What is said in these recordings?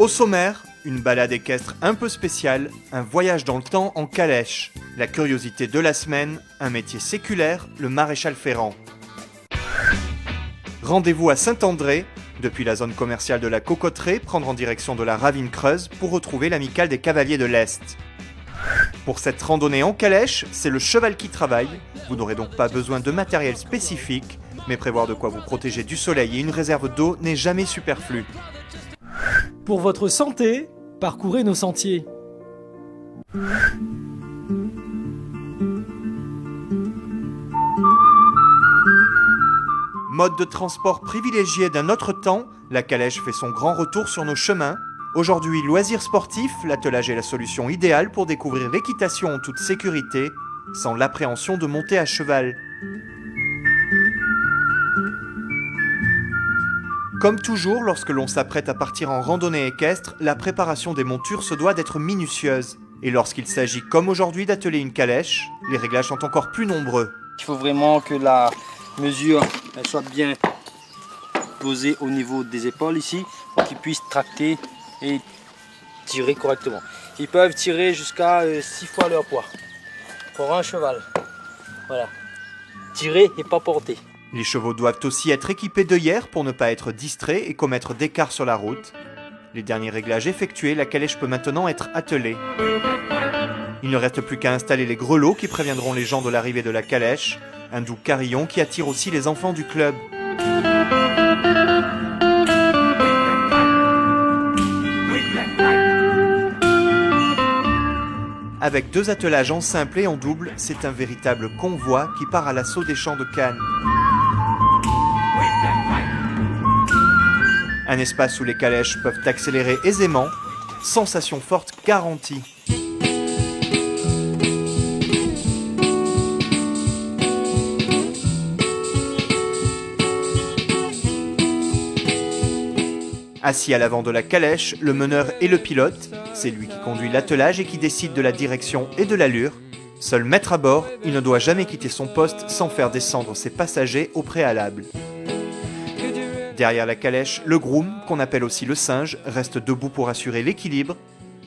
sommaire, une balade équestre un peu spéciale, un voyage dans le temps en calèche, la curiosité de la semaine, un métier séculaire, le maréchal ferrant. Rendez-vous à Saint-André, depuis la zone commerciale de la Cocotteraie, prendre en direction de la Ravine Creuse pour retrouver l'amicale des Cavaliers de l'Est. Pour cette randonnée en calèche, c'est le cheval qui travaille. Vous n'aurez donc pas besoin de matériel spécifique, mais prévoir de quoi vous protéger du soleil et une réserve d'eau n'est jamais superflu. Pour votre santé, parcourez nos sentiers. Mode de transport privilégié d'un autre temps, la calèche fait son grand retour sur nos chemins. Aujourd'hui, loisirs sportifs, l'attelage est la solution idéale pour découvrir l'équitation en toute sécurité, sans l'appréhension de monter à cheval. Comme toujours, lorsque l'on s'apprête à partir en randonnée équestre, la préparation des montures se doit d'être minutieuse. Et lorsqu'il s'agit, comme aujourd'hui, d'atteler une calèche, les réglages sont encore plus nombreux. Il faut vraiment que la mesure soit bien posée au niveau des épaules ici, pour qu'ils puissent tracter et tirer correctement. Ils peuvent tirer jusqu'à 6 fois leur poids pour un cheval. Voilà. Tirer et pas porter. Les chevaux doivent aussi être équipés d'œillères pour ne pas être distraits et commettre d'écarts sur la route. Les derniers réglages effectués, la calèche peut maintenant être attelée. Il ne reste plus qu'à installer les grelots qui préviendront les gens de l'arrivée de la calèche, un doux carillon qui attire aussi les enfants du club. Avec 2 attelages en simple et en double, c'est un véritable convoi qui part à l'assaut des champs de Cannes. Un espace où les calèches peuvent accélérer aisément, sensation forte garantie. Assis à l'avant de la calèche, le meneur et le pilote, c'est lui qui conduit l'attelage et qui décide de la direction et de l'allure. Seul maître à bord, il ne doit jamais quitter son poste sans faire descendre ses passagers au préalable. Derrière la calèche, le groom, qu'on appelle aussi le singe, reste debout pour assurer l'équilibre.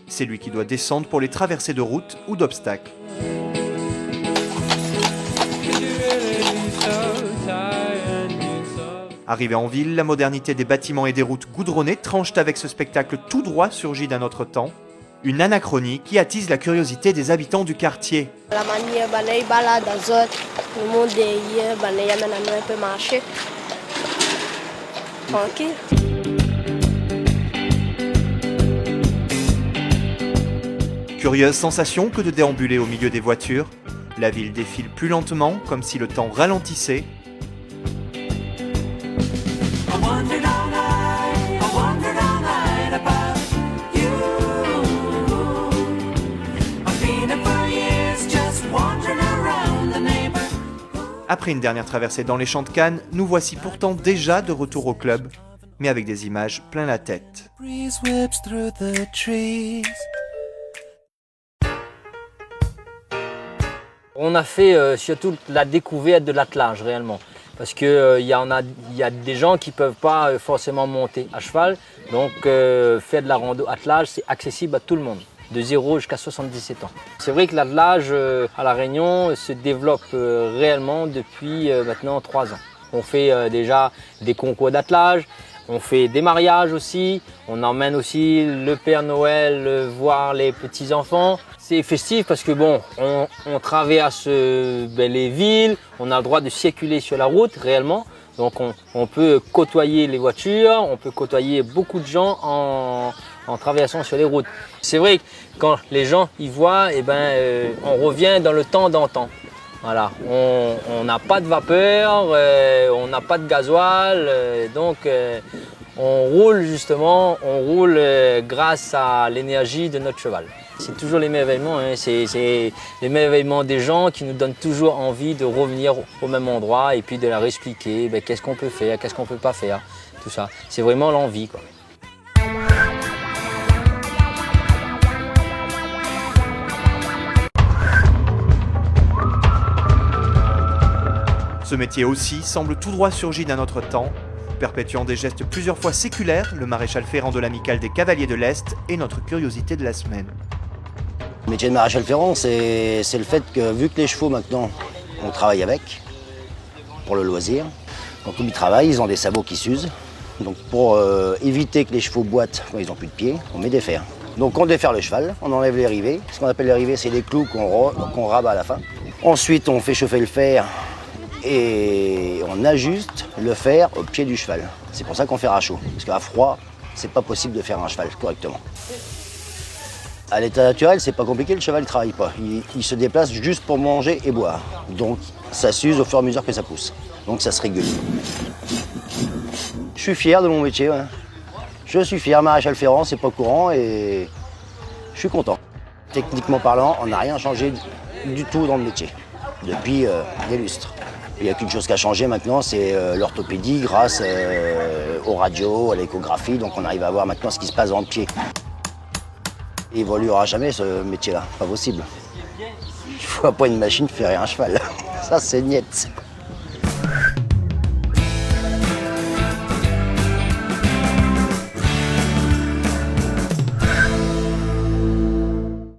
C'est lui qui doit descendre pour les traversées de route ou d'obstacles. Arrivé en ville, la modernité des bâtiments et des routes goudronnées tranche avec ce spectacle tout droit surgi d'un autre temps. Une anachronie qui attise la curiosité des habitants du quartier. La manière dont ils baladent dans le monde derrière, ils amènent un peu marcher. Tranquille. Curieuse sensation que de déambuler au milieu des voitures. La ville défile plus lentement, comme si le temps ralentissait. Après une dernière traversée dans les champs de Cannes, nous voici pourtant déjà de retour au club, mais avec des images plein la tête. On a fait surtout la découverte de l'attelage réellement. Parce qu'il y a des gens qui ne peuvent pas forcément monter à cheval. Donc faire de la rando attelage, c'est accessible à tout le monde, de 0 jusqu'à 77 ans. C'est vrai que l'attelage à La Réunion se développe réellement depuis maintenant 3 ans. On fait déjà des concours d'attelage, on fait des mariages aussi, on emmène aussi le Père Noël voir les petits-enfants. C'est festif parce que bon, on traverse les villes, on a le droit de circuler sur la route réellement. Donc on peut côtoyer les voitures, on peut côtoyer beaucoup de gens en traversant sur les routes. C'est vrai que quand les gens y voient, on revient dans le temps d'antan. Voilà, on n'a pas de vapeur, on n'a pas de gasoil, donc on roule justement, grâce à l'énergie de notre cheval. C'est toujours les merveillements, c'est les merveillements des gens qui nous donnent toujours envie de revenir au même endroit et puis de leur expliquer qu'est-ce qu'on peut faire, qu'est-ce qu'on ne peut pas faire, tout ça. C'est vraiment l'envie, quoi. Ce métier aussi semble tout droit surgi d'un autre temps. perpétuant des gestes plusieurs fois séculaires, le maréchal Ferrand de l'Amicale des Cavaliers de l'Est est notre curiosité de la semaine. Le métier de maréchal Ferrand, c'est le fait que, vu que les chevaux maintenant, on travaille avec, pour le loisir, quand ils travaillent, ils ont des sabots qui s'usent. Donc pour éviter que les chevaux boitent quand ils n'ont plus de pieds, on met des fers. Donc on déferre le cheval, on enlève les rivets. Ce qu'on appelle les rivets, c'est les clous qu'on rabat à la fin. Ensuite, on fait chauffer le fer et on ajuste le fer au pied du cheval. C'est pour ça qu'on fait à chaud, parce qu'à froid, c'est pas possible de faire un cheval correctement. À l'état naturel, c'est pas compliqué, le cheval ne travaille pas. Il se déplace juste pour manger et boire. Donc ça s'use au fur et à mesure que ça pousse. Donc ça se régule. Je suis fier de mon métier. Ouais. Je suis fier, maréchal Ferrand, c'est pas courant et je suis content. Techniquement parlant, on n'a rien changé du tout dans le métier depuis des lustres. Il n'y a qu'une chose qui a changé maintenant, c'est l'orthopédie grâce aux radios, à l'échographie. Donc on arrive à voir maintenant ce qui se passe dans le pied. Il évoluera jamais ce métier-là, pas possible. Je vois pas une machine faire un cheval. Ça c'est niet.